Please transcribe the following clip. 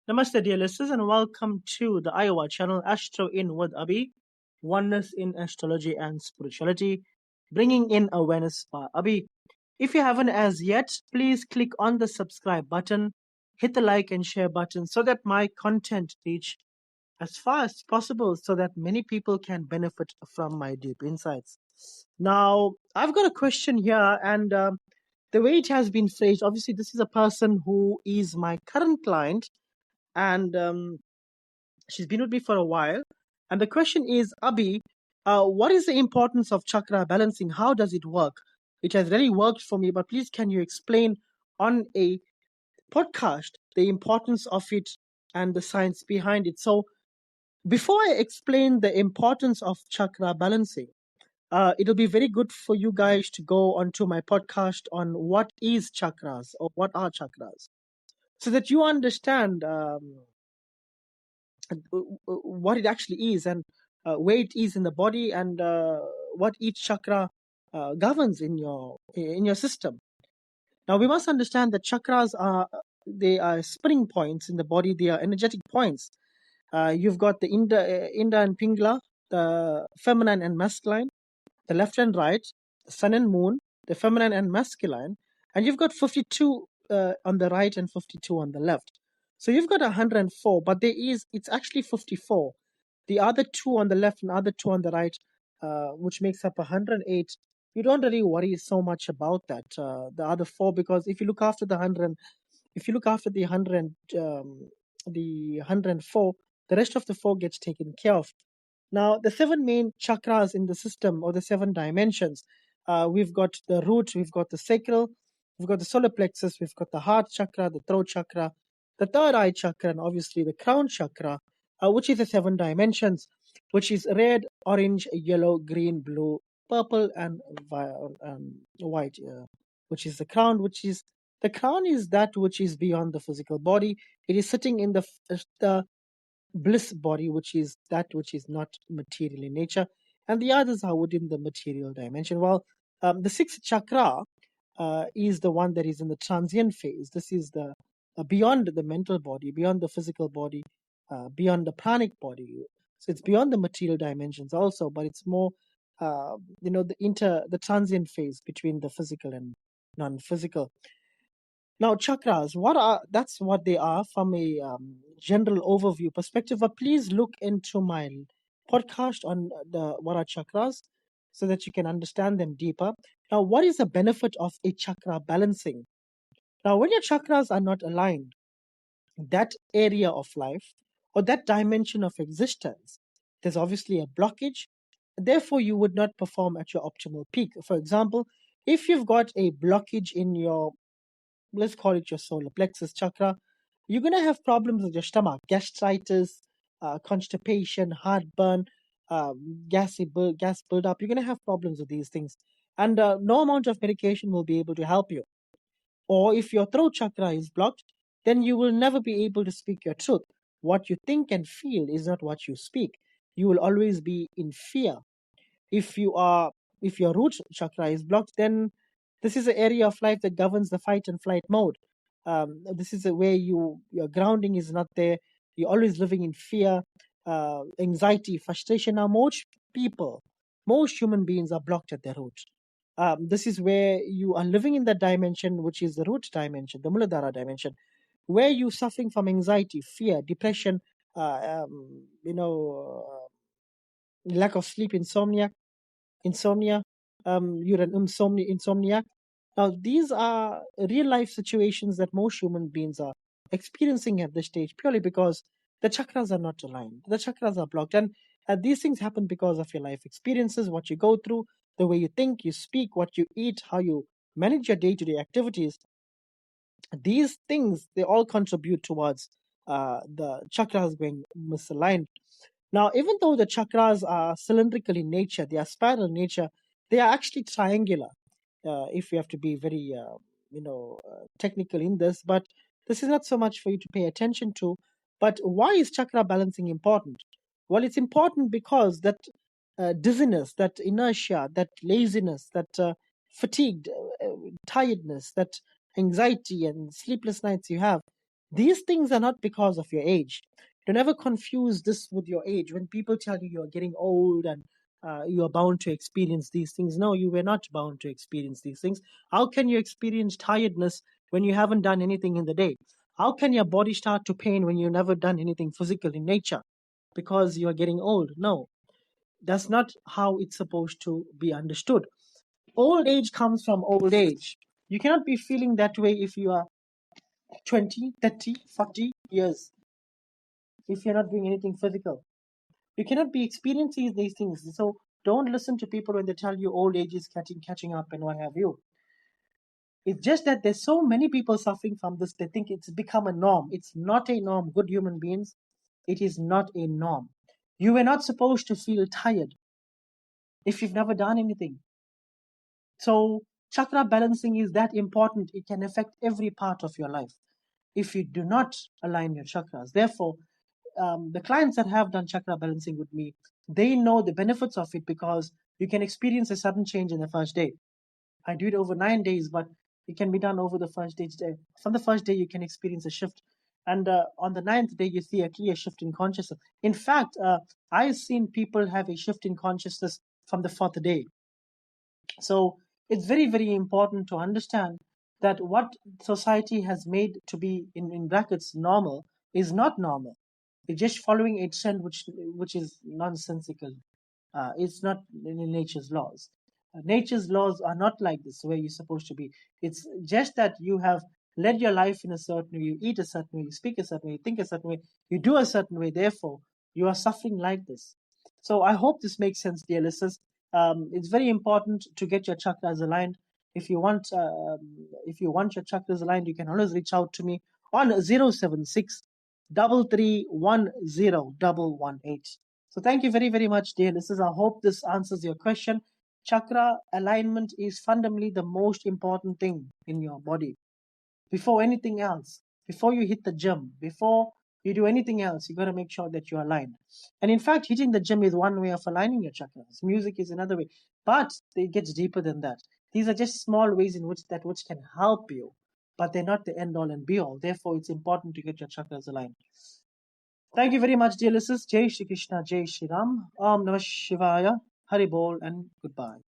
Namaste, dear listeners, and welcome to the Iowa channel Astro In with Abhi, Oneness in Astrology and Spirituality, bringing in awareness by Abhi. If you haven't as yet, please click on the subscribe button, hit the like and share button so that my content reach as far as possible so that many people can benefit from my deep insights. Now, I've got a question here, and the way it has been phrased, obviously, this is a person who is my current client, and she's been with me for a while. And the question is, Abhi, what is the importance of chakra balancing? How does it work? It has really worked for me, but please can you explain on a podcast the importance of it and the science behind it? So before I explain the importance of chakra balancing, it'll be very good for you guys to go onto my podcast on what is chakras or what are chakras, so that you understand what it actually is and where it is in the body and what each chakra governs in your system. Now we must understand that chakras are they are spring points in the body. They are energetic points. You've got the Inda and Pingala, the feminine and masculine, the left and right, the sun and moon, the feminine and masculine, and you've got 52 on the right and 52 on the left. So you've got 104, but it's actually 54. The other two on the left and other two on the right, which makes up 108. You don't really worry so much about that, the other four, because if you look after if you look after the 104, the rest of the four gets taken care of. Now, the seven main chakras in the system, or the seven dimensions, we've got the root, we've got the sacral, we've got the solar plexus, we've got the heart chakra, the throat chakra, the third eye chakra, and obviously the crown chakra, which is the seven dimensions, which is red, orange, yellow, green, blue, purple, and white, which is the crown, the crown is that which is beyond the physical body. It is sitting in the bliss body, which is that which is not material in nature, and the others are within the material dimension. Well, the sixth chakra is the one that is in the transient phase. This is the beyond the mental body, beyond the physical body, beyond the pranic body. So it's beyond the material dimensions also, but it's more, the transient phase between the physical and non-physical. Now, chakras, that's what they are from a general overview perspective. But please look into my podcast on the what are chakras, so that you can understand them deeper. Now, what is the benefit of a chakra balancing? Now, when your chakras are not aligned, that area of life or that dimension of existence, there's obviously a blockage. Therefore, you would not perform at your optimal peak. For example, if you've got a blockage in your, let's call it your solar plexus chakra, you're going to have problems with your stomach, gastritis, constipation, heartburn, gas buildup. You're going to have problems with these things. And no amount of medication will be able to help you. Or if your throat chakra is blocked, then you will never be able to speak your truth. What you think and feel is not what you speak. You will always be in fear. If you are, if your root chakra is blocked, then this is an area of life that governs the fight and flight mode. This is where your grounding is not there. You're always living in fear, anxiety, frustration. Now, most human beings are blocked at their root. This is where you are living in that dimension, which is the root dimension, the Muladhara dimension, where you're suffering from anxiety, fear, depression, lack of sleep, insomnia, you're an insomniac. Now, these are real life situations that most human beings are experiencing at this stage, purely because the chakras are not aligned. The chakras are blocked. And these things happen because of your life experiences, what you go through, the way you think, you speak, what you eat, how you manage your day to day activities. These things, they all contribute towards the chakras going misaligned. Now, even though the chakras are cylindrical in nature, they are spiral in nature, they are actually triangular. If you have to be very, technical in this, but this is not so much for you to pay attention to. But why is chakra balancing important? Well, it's important because that dizziness, that inertia, that laziness, that fatigued, tiredness, that anxiety and sleepless nights you have, These things are not because of your age. Don't ever confuse this with your age. When people tell you you're getting old and you are bound to experience these things, no, you were not bound to experience these things. How can you experience tiredness when you haven't done anything in the day? How can your body start to pain when you've never done anything physical in nature? Because you're getting old. No, that's not how it's supposed to be understood. Old age comes from old age. You cannot be feeling that way if you are 20, 30, 40 years, if you're not doing anything physical. You cannot be experiencing these things. So don't listen to people when they tell you old age is catching up and what have you. It's just that there's so many people suffering from this, they think it's become a norm. It's not a norm, good human beings. It is not a norm. You were not supposed to feel tired if you've never done anything. So chakra balancing is that important. It can affect every part of your life if you do not align your chakras. Therefore, the clients that have done chakra balancing with me, they know the benefits of it because you can experience a sudden change in the first day. I do it over 9 days, but it can be done over the first day. From the first day, you can experience a shift. And on the ninth day, you see a clear shift in consciousness. In fact, I've seen people have a shift in consciousness from the fourth day. So it's very, very important to understand that what society has made to be in brackets normal is not normal. It's just following a trend which is nonsensical. It's not in nature's laws. Nature's laws are not like this, where you're supposed to be. It's just that you have led your life in a certain way, you eat a certain way, you speak a certain way, you think a certain way, you do a certain way, therefore, you are suffering like this. So I hope this makes sense, dear listeners. It's very important to get your chakras aligned. If you want your chakras aligned, you can always reach out to me on 076 3310118. So thank you very, very much, dear listeners. I hope this answers your question. Chakra alignment is fundamentally the most important thing in your body. Before anything else, before you hit the gym, before you do anything else, you got to make sure that you're aligned. And in fact, hitting the gym is one way of aligning your chakras. Music is another way, but it gets deeper than that. These are just small ways in which can help you, but they're not the end all and be all. Therefore, it's important to get your chakras aligned. Thank you very much, dear listeners. Jai Shri Krishna, Jai Shri Ram, Om Namah Shivaya, Hari Bol, and goodbye.